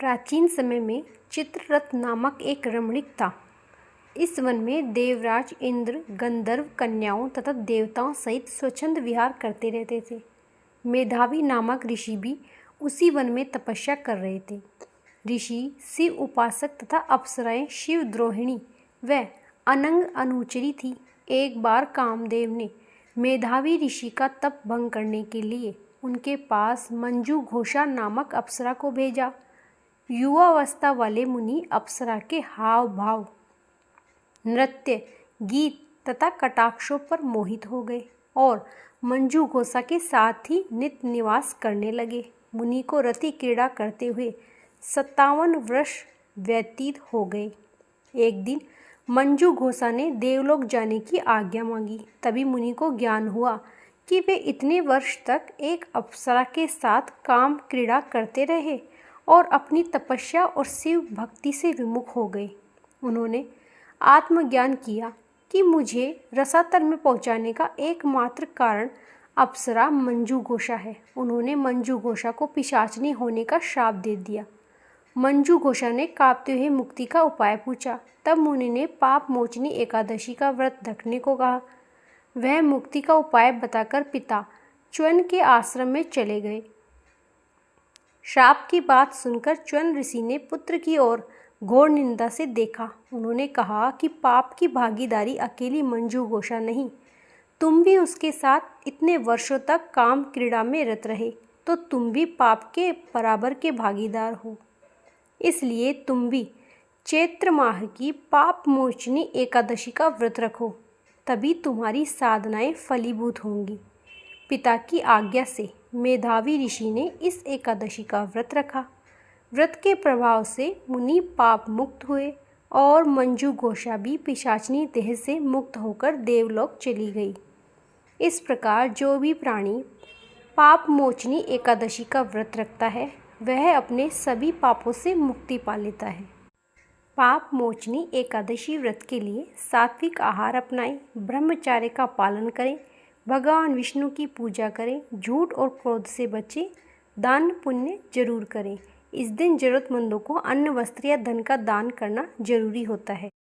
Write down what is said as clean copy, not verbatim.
प्राचीन समय में चित्ररथ नामक एक रमणीक था। इस वन में देवराज इंद्र गंधर्व कन्याओं तथा देवताओं सहित स्वच्छंद विहार करते रहते थे। मेधावी नामक ऋषि भी उसी वन में तपस्या कर रहे थे। ऋषि शिव उपासक तथा अप्सराएं शिव द्रोहिणी व अनंग अनुचरी थी। एक बार कामदेव ने मेधावी ऋषि का तप भंग करने के लिए उनके पास मंजू घोषा नामक अप्सरा को भेजा। युवावस्था वाले मुनि अप्सरा के हाव भाव, नृत्य, गीत तथा कटाक्षों पर मोहित हो गए और मंजू घोषा के साथ ही नित्य निवास करने लगे। मुनि को रति क्रीड़ा करते हुए 57 वर्ष व्यतीत हो गए। एक दिन मंजू घोषा ने देवलोक जाने की आज्ञा मांगी। तभी मुनि को ज्ञान हुआ कि वे इतने वर्ष तक एक अप्सरा के साथ काम क्रीड़ा करते रहे और अपनी तपस्या और शिव भक्ति से विमुख हो गए। उन्होंने आत्मज्ञान किया कि मुझे रसातल में पहुंचाने का एकमात्र कारण अप्सरा मंजू घोषा है। उन्होंने मंजू घोषा को पिशाचनी होने का श्राप दे दिया। मंजू घोषा ने कांपते हुए मुक्ति का उपाय पूछा। तब मुनि ने पाप मोचनी एकादशी का व्रत रखने को कहा। वह मुक्ति का उपाय बताकर पिता च्वन के आश्रम में चले गए। श्राप की बात सुनकर च्वन ऋषि ने पुत्र की ओर घोर निंदा से देखा। उन्होंने कहा कि पाप की भागीदारी अकेली मंजू घोषा नहीं, तुम भी उसके साथ इतने वर्षों तक काम क्रीड़ा में रत रहे, तो तुम भी पाप के बराबर के भागीदार हो। इसलिए तुम भी चैत्र माह की पाप मोचनी एकादशी का व्रत रखो, तभी तुम्हारी साधनाएं फलीभूत होंगी। पिता की आज्ञा से मेधावी ऋषि ने इस एकादशी का व्रत रखा। व्रत के प्रभाव से मुनि पाप मुक्त हुए और मंजू घोषा भी पिशाचनी देह से मुक्त होकर देवलोक चली गई। इस प्रकार जो भी प्राणी पाप मोचनी एकादशी का व्रत रखता है वह अपने सभी पापों से मुक्ति पा लेता है। पाप मोचनी एकादशी व्रत के लिए सात्विक आहार अपनाएं, ब्रह्मचर्य का पालन करें, भगवान विष्णु की पूजा करें, झूठ और क्रोध से बचें, दान पुण्य जरूर करें। इस दिन जरूरतमंदों को अन्न वस्त्र या धन का दान करना जरूरी होता है।